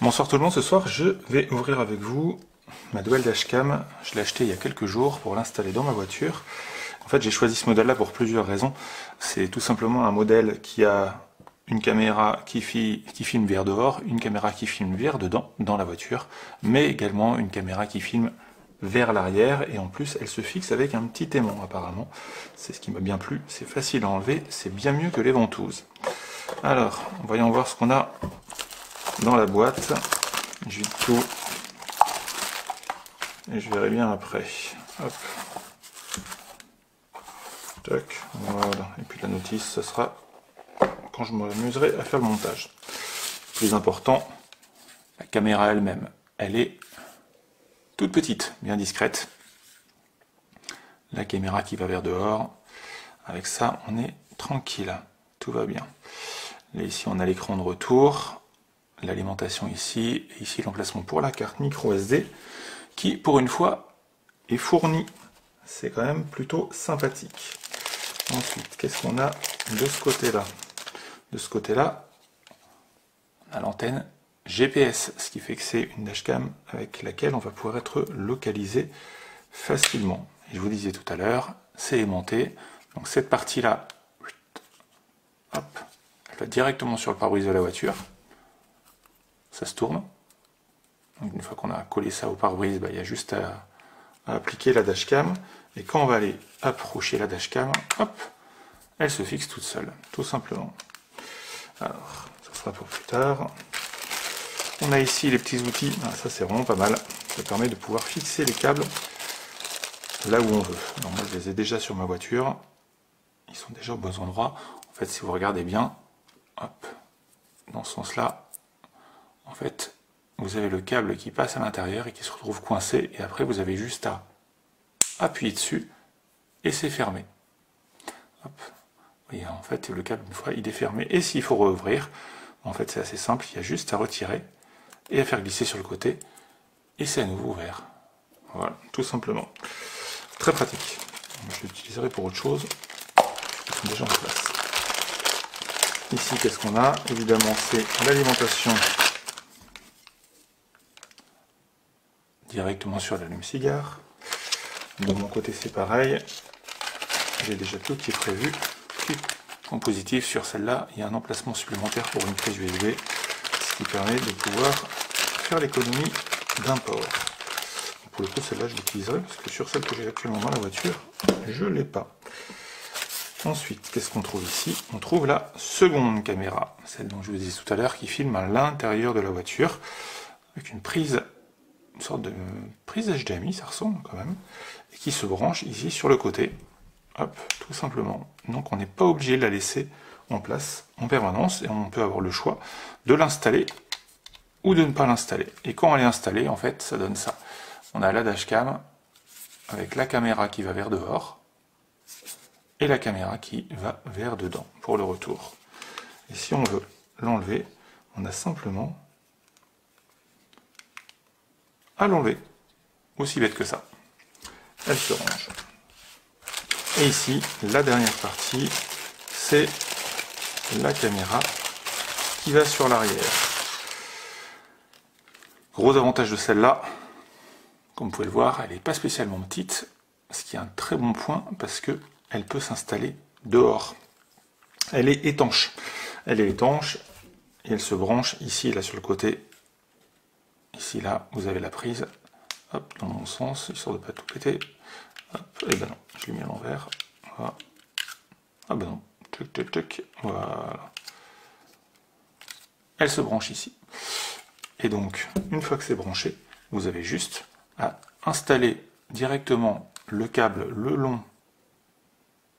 Bonsoir tout le monde, ce soir je vais ouvrir avec vous ma Dual Dashcam. Je l'ai acheté il y a quelques jours pour l'installer dans ma voiture. En fait j'ai choisi ce modèle là pour plusieurs raisons. C'est tout simplement un modèle qui a une caméra qui filme vers dehors, une caméra qui filme vers dedans, dans la voiture, mais également une caméra qui filme vers l'arrière, et en plus elle se fixe avec un petit aimant apparemment. C'est ce qui m'a bien plu, c'est facile à enlever, c'est bien mieux que les ventouses. Alors, voyons voir ce qu'on a dans la boîte. Je vide tout et je verrai bien après. Hop. Tac, voilà. Et puis la notice, ça sera quand je m'amuserai à faire le montage. Plus important, la caméra elle-même. Elle est toute petite, bien discrète. La caméra qui va vers dehors. Avec ça, on est tranquille. Tout va bien. Là, ici, on a l'écran de retour. L'alimentation ici. Et ici, l'emplacement pour la carte micro SD. Qui, pour une fois, est fournie. C'est quand même plutôt sympathique. Ensuite, qu'est-ce qu'on a de ce côté-là? De ce côté-là, on a l'antenne GPS, ce qui fait que c'est une dashcam avec laquelle on va pouvoir être localisé facilement. Et je vous disais tout à l'heure, c'est aimanté. Donc cette partie-là, hop, elle va directement sur le pare-brise de la voiture. Ça se tourne. Donc une fois qu'on a collé ça au pare-brise, il y a juste à appliquer la dashcam. Et quand on va aller approcher la dashcam, hop, elle se fixe toute seule, tout simplement. Alors, ça sera pour plus tard. On a ici les petits outils, ça c'est vraiment pas mal. Ça permet de pouvoir fixer les câbles là où on veut. Donc moi je les ai déjà sur ma voiture. Ils sont déjà au bon endroit. En fait, si vous regardez bien, hop, dans ce sens-là, en fait, vous avez le câble qui passe à l'intérieur et qui se retrouve coincé. Et après, vous avez juste à appuyer dessus et c'est fermé. Hop. Vous voyez, en fait, le câble, une fois, il est fermé. Et s'il faut rouvrir, en fait, c'est assez simple. Il y a juste à retirer et à faire glisser sur le côté. Et c'est à nouveau ouvert. Voilà, tout simplement. Très pratique. Je l'utiliserai pour autre chose. Ils sont déjà en place. Ici, qu'est-ce qu'on a? Évidemment, c'est l'alimentation directement sur l'allume-cigare. De mon côté, c'est pareil. J'ai déjà tout qui est prévu. En positif, sur celle-là, il y a un emplacement supplémentaire pour une prise USB, ce qui permet de pouvoir faire l'économie d'un port. Pour le coup, celle-là, je l'utiliserai parce que sur celle que j'ai actuellement dans la voiture, je ne l'ai pas. Ensuite, qu'est-ce qu'on trouve ici? On trouve la seconde caméra, celle dont je vous disais tout à l'heure, qui filme à l'intérieur de la voiture, avec une prise, une sorte de prise HDMI, ça ressemble quand même, et qui se branche ici sur le côté. Hop, tout simplement. Donc on n'est pas obligé de la laisser en place en permanence et on peut avoir le choix de l'installer ou de ne pas l'installer. Et quand elle est installée, en fait, ça donne ça. On a la dashcam avec la caméra qui va vers dehors et la caméra qui va vers dedans pour le retour. Et si on veut l'enlever, on a simplement à l'enlever. Aussi bête que ça. Elle se range. Et ici, la dernière partie, c'est la caméra qui va sur l'arrière. Gros avantage de celle-là, comme vous pouvez le voir, elle n'est pas spécialement petite, ce qui est un très bon point parce qu'elle peut s'installer dehors. Elle est étanche. Elle est étanche et elle se branche ici et là sur le côté. Ici, là, vous avez la prise. Hop, dans mon sens, histoire de ne pas tout péter. Hop, et ben non, je l'ai mis à l'envers. Voilà. Ah ben non, tuc tuc tuc, voilà. Elle se branche ici. Et donc, une fois que c'est branché, vous avez juste à installer directement le câble le long,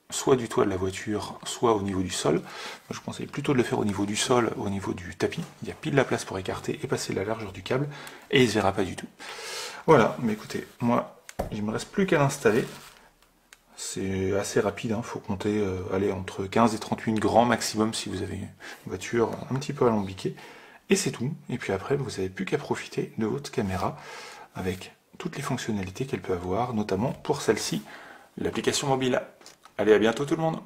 soit du toit de la voiture, soit au niveau du sol. Moi, je conseille plutôt de le faire au niveau du sol, au niveau du tapis. Il y a pile la place pour écarter et passer la largeur du câble, et il ne se verra pas du tout. Voilà, mais écoutez, moi, il ne me reste plus qu'à l'installer. C'est assez rapide, faut compter aller entre 15 et 30 minutes grand maximum si vous avez une voiture un petit peu alambiquée. Et c'est tout. Et puis après, vous n'avez plus qu'à profiter de votre caméra avec toutes les fonctionnalités qu'elle peut avoir, notamment pour celle-ci, l'application mobile. Allez, à bientôt tout le monde!